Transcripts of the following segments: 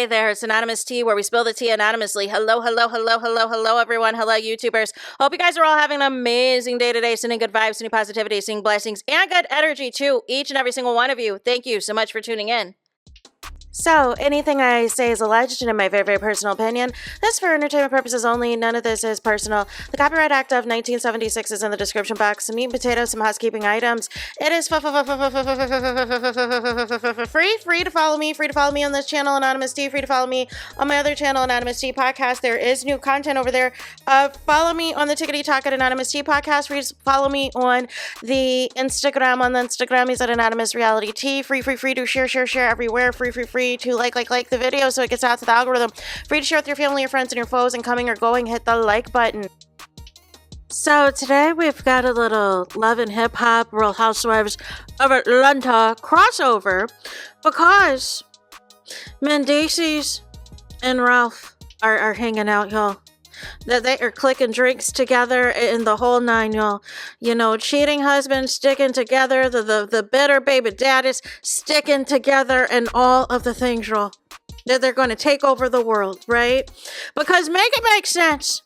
Hey there, it's Anonymous Tea, where we spill the tea anonymously. Hello, everyone. Hello, YouTubers. Hope you guys are all having an amazing day today, sending good vibes, sending positivity, sending blessings, and good energy to each and every single one of you. Thank you so much for tuning in. So, anything I say is alleged and in my very, very personal opinion. This is for entertainment purposes only. None of this is personal. The Copyright Act of 1976 is in the description box. Some meat and potatoes, some housekeeping items. It is free to follow me. Free to follow me on this channel, Anonymous Tea. Free to follow me on my other channel, Anonymous Tea Podcast. There is new content over there. Follow me on the Tickety Talk at Anonymous Tea Podcast. Free to follow me on the Instagram. On the Instagram, he's at Anonymous Reality Tea. Free to share everywhere. Free to like the video so it gets out to the algorithm. Free to share with your family, your friends, and your foes, and coming or going, hit the like button. So today we've got a little Love and Hip Hop, Real Housewives of Atlanta crossover because Mendeeces and Ralph are hanging out, y'all. That they are clicking drinks together in the whole nine, y'all. You know, cheating husbands sticking together, the bitter baby daddies sticking together, and all of the things, y'all. That they're going to take over the world, right? Because make it make sense.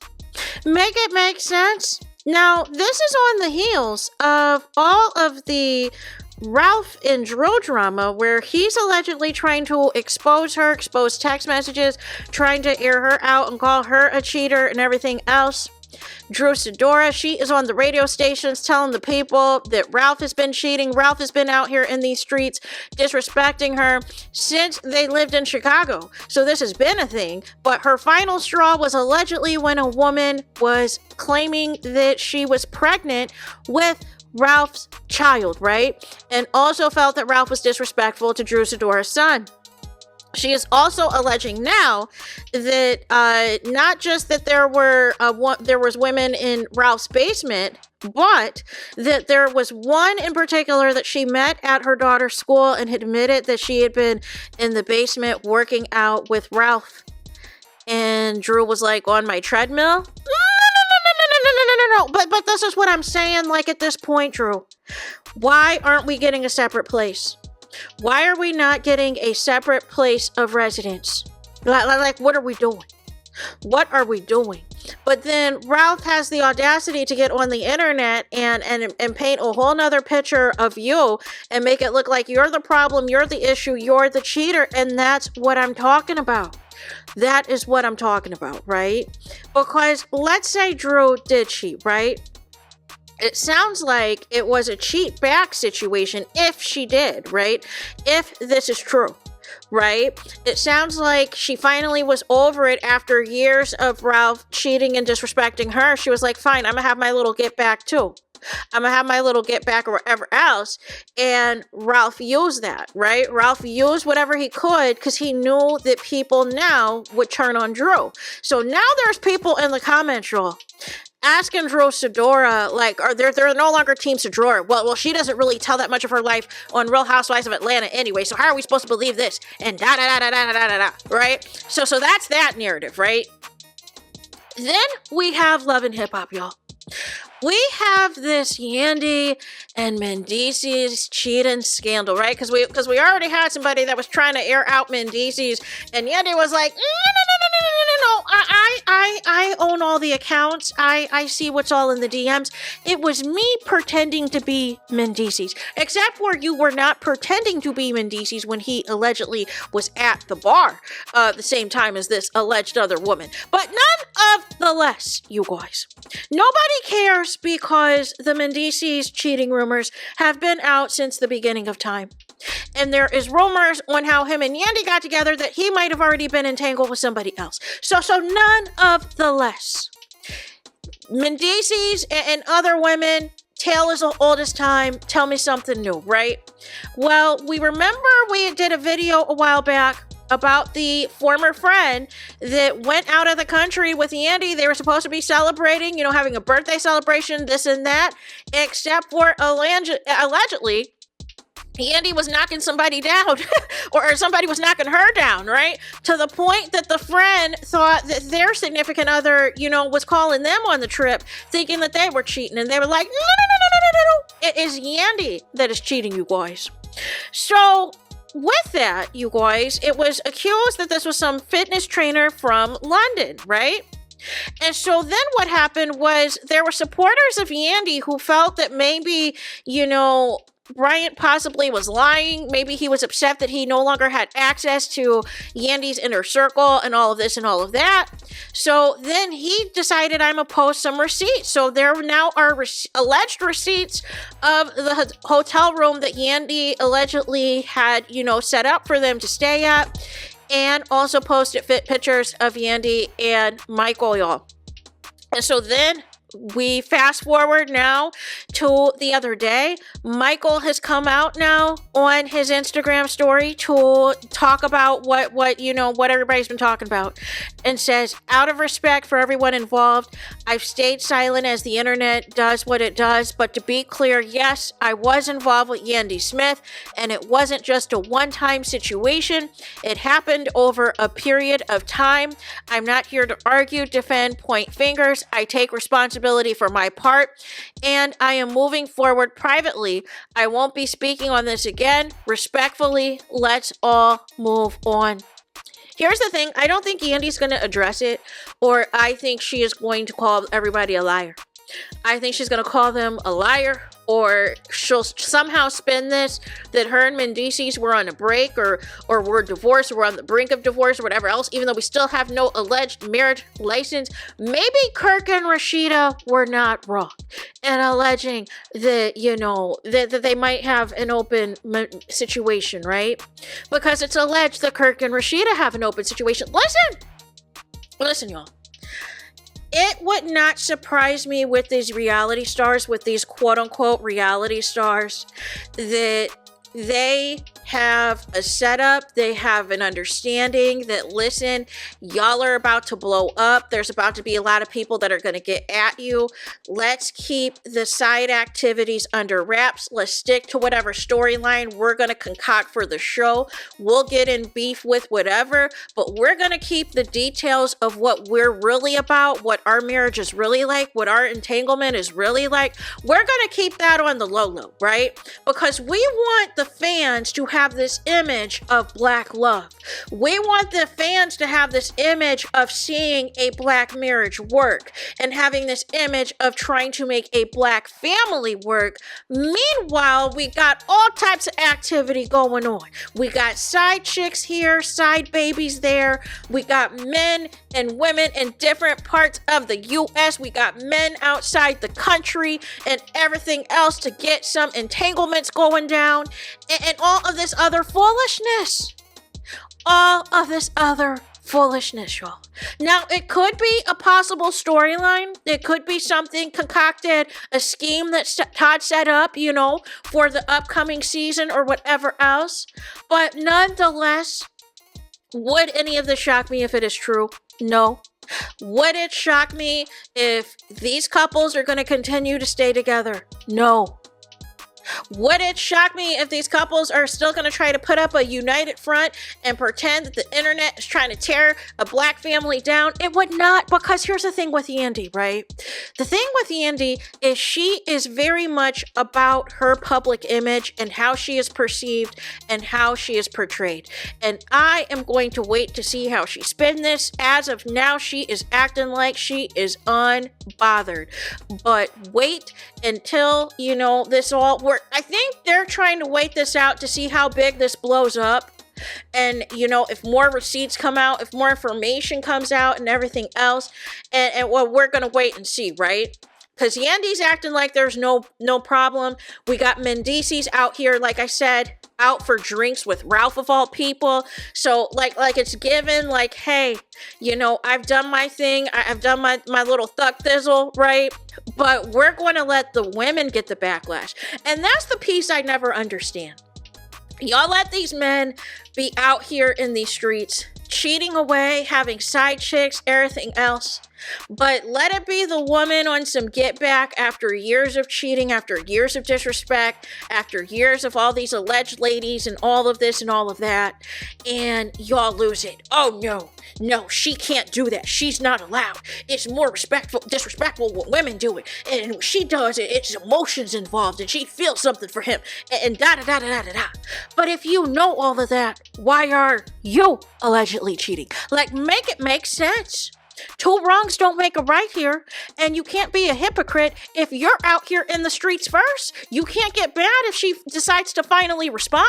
Make it make sense. Now, this is on the heels of all of the Ralph and Drew drama, where he's allegedly trying to expose her, expose text messages, trying to air her out and call her a cheater and everything else. Drew Sidora, she is on the radio stations telling the people that Ralph has been cheating. Ralph has been out here in these streets disrespecting her since they lived in Chicago. So this has been a thing. But her final straw was allegedly when a woman was claiming that she was pregnant with Ralph's child, right? And also felt that Ralph was disrespectful to Drew Sidora's son. She is also alleging now that not just that there was women in Ralph's basement, but that there was one in particular that she met at her daughter's school and had admitted that she had been in the basement working out with Ralph. And Drew was like, on my treadmill? No. But this is what I'm saying, like at this point, Drew. Why aren't we getting a separate place? Why are we not getting a separate place of residence? Like, what are we doing? What are we doing? But then Ralph has the audacity to get on the internet and paint a whole nother picture of you and make it look like you're the problem, you're the issue, you're the cheater. And that's what I'm talking about. That is what I'm talking about, right? Because let's say Drew did cheat, right? It sounds like it was a cheat back situation if she did, right? If this is true, right? It sounds like she finally was over it after years of Ralph cheating and disrespecting her. She was like, fine, I'm gonna have my little get back too. I'm gonna have my little get back or whatever else. And Ralph used that, right? Ralph used whatever he could because he knew that people now would turn on Drew. So now there's people in the comments, y'all, asking Drew Sidora, like, they're no longer Team Sidora. Well, she doesn't really tell that much of her life on Real Housewives of Atlanta anyway, so how are we supposed to believe this? And right? So that's that narrative, right? Then we have Love and Hip Hop, y'all. We have this Yandy and Mendeesees cheating scandal, right? Because we already had somebody that was trying to air out Mendeesees, and Yandy was like, no. I own all the accounts. I see what's all in the DMs. It was me pretending to be Mendeesees, except where you were not pretending to be Mendeesees when he allegedly was at the bar the same time as this alleged other woman. But none of the less, you guys. Nobody cares because the Mendeesees cheating rumors have been out since the beginning of time. And there is rumors on how him and Yandy got together that he might have already been entangled with somebody else. So none of the less. Mendeecees and other women, tale as old as time, tell me something new, right? Well, we remember we did a video a while back about the former friend that went out of the country with Yandy. They were supposed to be celebrating, having a birthday celebration, this and that, except for allegedly Yandy was knocking somebody down or somebody was knocking her down, right? To the point that the friend thought that their significant other, was calling them on the trip thinking that they were cheating. And they were like, no. It is Yandy that is cheating, you guys. So with that, you guys, it was accused that this was some fitness trainer from London, right? And so then what happened was there were supporters of Yandy who felt that maybe, Bryant possibly was lying. Maybe he was upset that he no longer had access to Yandy's inner circle and all of this and all of that. So then he decided, I'm going to post some receipts. So there now are alleged receipts of the hotel room that Yandy allegedly had, set up for them to stay at. And also posted pictures of Yandy and Michael, y'all. And so then we fast forward now to the other day. Michael has come out now on his Instagram story to talk about what everybody's been talking about, and says, out of respect for everyone involved, I've stayed silent as the internet does what it does. But to be clear, yes, I was involved with Yandy Smith, and it wasn't just a one-time situation. It happened over a period of time. I'm not here to argue, defend, point fingers. I take responsibility for my part, and I am moving forward privately. I won't be speaking on this again. Respectfully, let's all move on. Here's the thing. I don't think Yandy's going to address it, or I think she is going to call everybody a liar. I think she's going to call them a liar, or she'll somehow spin this that her and Mendeecees were on a break, or were divorced, or were on the brink of divorce, or whatever else, even though we still have no alleged marriage license. Maybe Kirk and Rashida were not wrong in alleging that, that they might have an open situation, right? Because it's alleged that Kirk and Rashida have an open situation. Listen, y'all. It would not surprise me with these reality stars, with these quote-unquote reality stars, that they have a setup, they have an understanding that, listen, y'all are about to blow up. There's about to be a lot of people that are going to get at you. Let's keep the side activities under wraps. Let's stick to whatever storyline we're going to concoct for the show. We'll get in beef with whatever, but we're going to keep the details of what we're really about, what our marriage is really like, what our entanglement is really like. We're going to keep that on the low, right? Because we want the fans to have this image of black love. We want the fans to have this image of seeing a black marriage work, and having this image of trying to make a black family work. Meanwhile, we got all types of activity going on. We got side chicks here, side babies there. We got men and women in different parts of the U.S. We got men outside the country and everything else to get some entanglements going down. And all of this other foolishness. All of this other foolishness, y'all. Now, it could be a possible storyline. It could be something concocted, a scheme that Todd set up, for the upcoming season or whatever else. But nonetheless, would any of this shock me if it is true? No. Would it shock me if these couples are going to continue to stay together? No. Would it shock me if these couples are still going to try to put up a united front and pretend that the internet is trying to tear a black family down? It would not, because here's the thing with Yandy, right? The thing with Yandy is she is very much about her public image and how she is perceived and how she is portrayed. And I am going to wait to see how she spins this. As of now, she is acting like she is unbothered. But wait until, this all works. I think they're trying to wait this out to see how big this blows up. And, if more receipts come out, if more information comes out and everything else. And well, we're going to wait and see, right? Because Yandy's acting like there's no problem. We got Mendeecees out here, like I said, out for drinks with Ralph of all people. So like it's given, like, hey, I've done my thing. I've done my little thuck thizzle, right? But we're going to let the women get the backlash. And that's the piece I never understand. Y'all let these men be out here in these streets, cheating away, having side chicks, everything else. But let it be the woman on some get back after years of cheating, after years of disrespect, after years of all these alleged ladies and all of this and all of that, and y'all lose it. Oh no, she can't do that. She's not allowed. It's more disrespectful when women do it. And when she does it, it's emotions involved and she feels something for him and da-da-da-da-da-da-da. But if you know all of that, why are you allegedly cheating? Like, make it make sense. Two wrongs don't make a right here, and you can't be a hypocrite if you're out here in the streets first. You can't get mad if she decides to finally respond.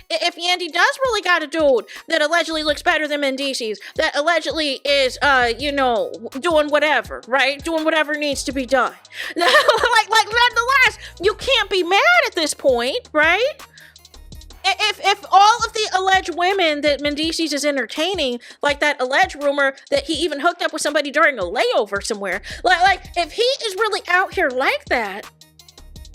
If Yandy does really got a dude that allegedly looks better than MENDEECEES, that allegedly is, doing whatever, right? Doing whatever needs to be done. like, nonetheless, you can't be mad at this point, right? If all of the alleged women that MENDEECEES is entertaining, like that alleged rumor that he even hooked up with somebody during a layover somewhere, like if he is really out here like that,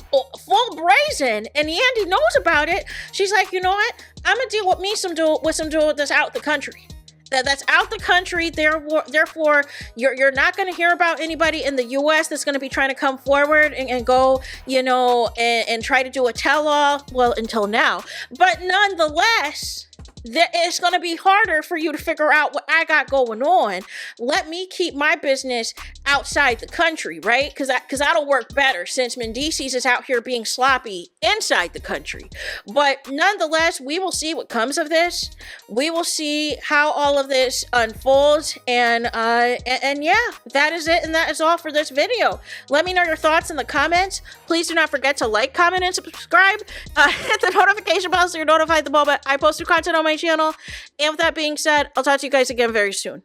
full brazen, and Yandy knows about it, she's like, you know what? I'm gonna deal with some dude that's out the country. That's out the country. Therefore, you're not going to hear about anybody in the U.S. that's going to be trying to come forward and go, and try to do a tell-all. Well, until now. But nonetheless, it's going to be harder for you to figure out what I got going on. Let me keep my business outside the country, right? Because that'll work better since MENDEECEES is out here being sloppy inside the country. But nonetheless, we will see what comes of this. We will see how all of this unfolds. And yeah, that is it. And that is all for this video. Let me know your thoughts in the comments. Please do not forget to like, comment, and subscribe. Hit the notification bell so you're notified the moment I post new content on my channel. And with that being said, I'll talk to you guys again very soon.